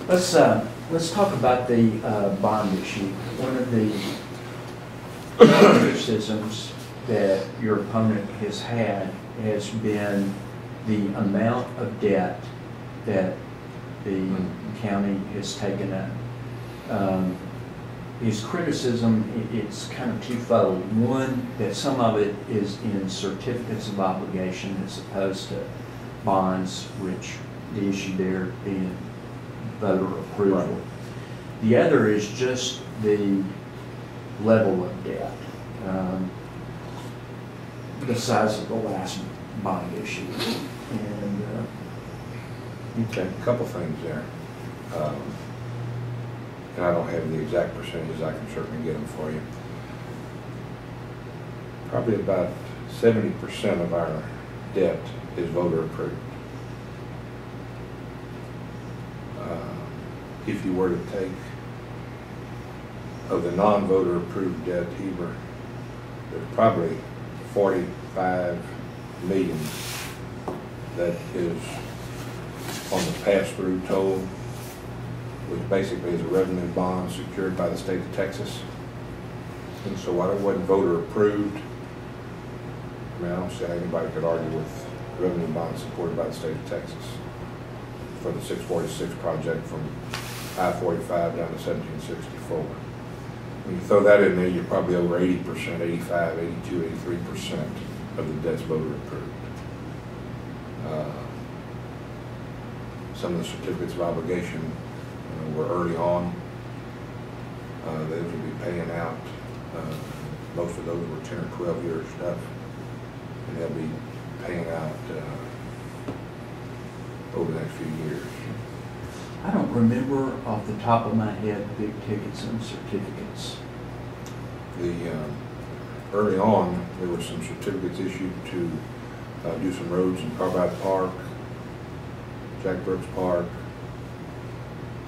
Let's talk about the bond issue. One of the criticisms that your opponent has had has been the amount of debt that the county has taken up. His criticism, it's kind of twofold. One, that some of it is in certificates of obligation as opposed to bonds, which the issue there being voter approval. Right. The other is just the level of debt, the size of the last bond issue. And okay, a couple things there. And I don't have the exact percentages. I can certainly get them for you. Probably about 70% of our debt is voter approved. If you were to take of the non-voter approved debt, Heber, there's probably 45 million that is on the pass-through toll, which basically is a revenue bond secured by the state of Texas. And so while it wasn't voter approved, I mean, I don't see how anybody could argue with revenue bonds supported by the state of Texas for the 646 project from I-45 down to 1764. When you throw that in there, you're probably over 80%, 85, 82, 83% of the debt's voter approved. Some of the certificates of obligation were early on. Those will be paying out. Most of those were 10 or 12 year stuff, and they'll be paying out over the next few years. I don't remember off the top of my head big tickets and certificates. Early on, there were some certificates issued to do some roads in Carbide Park, Jack Brooks Park.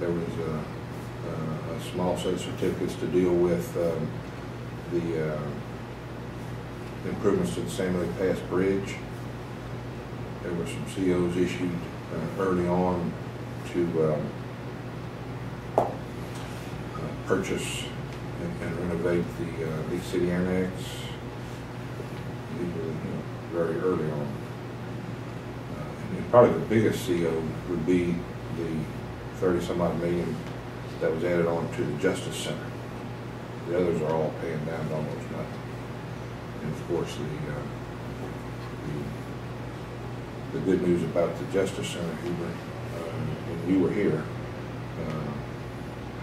There was a small set of certificates to deal with the improvements to the Samuel A. Pass Bridge. There were some COs issued early on to purchase and renovate the Big City Annex. These were very early on. And probably the biggest CO would be the 30-some-odd million that was added on to the Justice Center. The others are all paying down to almost nothing. And of course, the good news about the Justice Center, Heber, and you were here,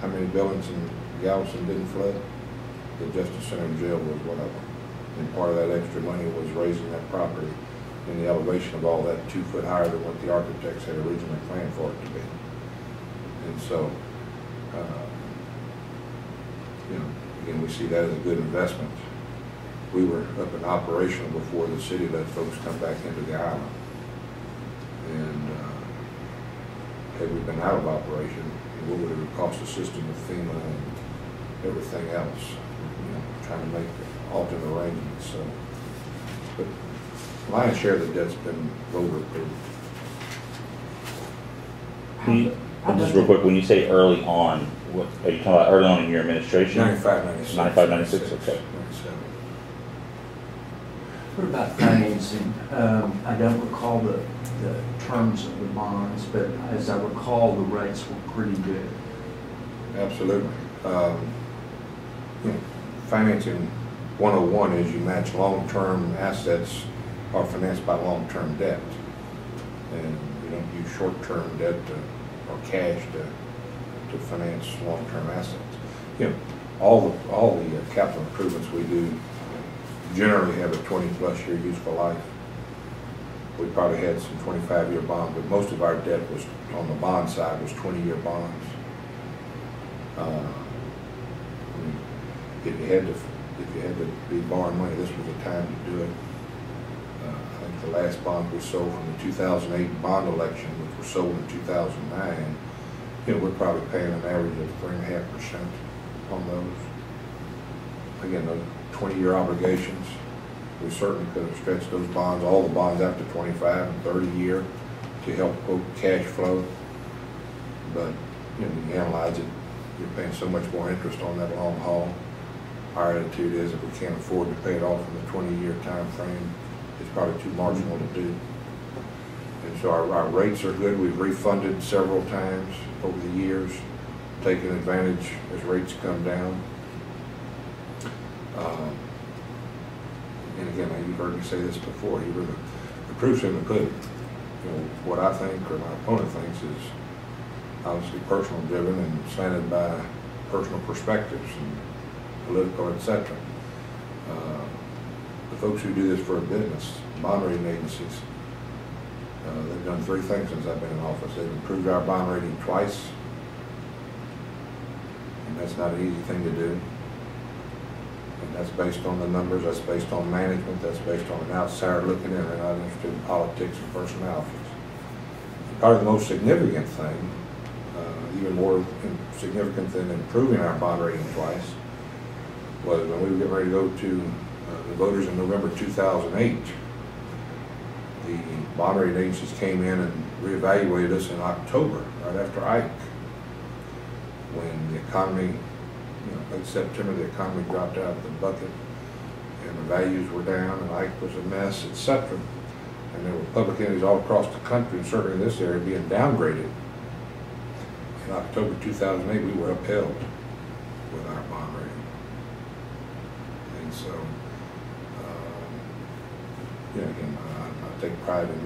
how many buildings in Galveston didn't flood? The Justice Center and jail was one of them. And part of that extra money was raising that property and the elevation of all that 2 foot higher than what the architects had originally planned for it to be. And so, again, we see that as a good investment. We were up and operational before the city let folks come back into the island. And had we been out of operation, what would it have cost the system with FEMA and everything else? Trying to make alternate arrangements. So, but lion's share of the debt's been voter approved. Just real quick, when you say early on, what are you talking about? Early on in your administration? 95, 96. 95, 96, okay. 97. What about financing? I don't recall the terms of the bonds, but as I recall, the rates were pretty good. Absolutely. Financing 101 is you match long-term assets are financed by long-term debt, and you don't use short-term debt or cash to finance long-term assets. All the capital improvements we do generally have a 20-plus year useful life. We probably had some 25-year bonds, but most of our debt was on the bond side was 20-year bonds. If you had to be borrowing money, this was the time to do it. I think the last bond we sold from the 2008 bond election, which was sold in 2009, we're probably paying an average of 3.5% on those. Again, those 20-year obligations. We certainly could have stretched those bonds, all the bonds out to 25 and 30 year to help quote cash flow. But you know, when you analyze it, you're paying so much more interest on that long haul. Our attitude is if we can't afford to pay it off in the 20-year time frame, it's probably too marginal to do. And so our rates are good. We've refunded several times over the years, taking advantage as rates come down. And again, you've heard me say this before, you were the proof's in the pudding. You know, what I think or my opponent thinks is obviously personal driven and slanted by personal perspectives and political, etc. The folks who do this for a business, bond rating agencies, they've done three things since I've been in office. They've improved our bond rating twice, and that's not an easy thing to do. And that's based on the numbers, that's based on management, that's based on an outsider looking in. They're not interested in politics and personalities. And probably the most significant thing, even more significant than improving our bond rating twice, was when we were getting ready to go to the voters in November 2008. The bond rating agencies came in and reevaluated us in October, right after Ike, when the economy, late September, the economy dropped out of the bucket and the values were down and Ike was a mess, etc. And there were public entities all across the country, and certainly in this area, being downgraded. In October 2008, we were upheld with our bond rating. And so, again, I take pride in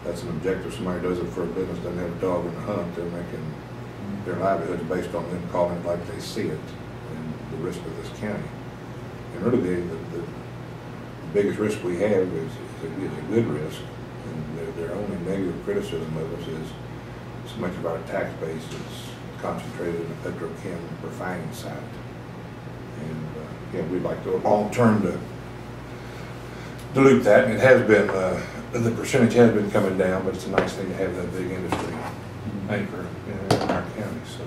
that's an objective. Somebody does it for a business, doesn't have a dog in the hunt. They're making their livelihoods based on them calling it like they see it and the risk of this county. And really, the biggest risk we have is a good risk, and their only negative criticism of us is so much of our tax base is concentrated in the petrochem refining side. And again, we'd like to long term to dilute that, and it has been, the percentage has been coming down, but it's a nice thing to have that big industry anchor in our county. So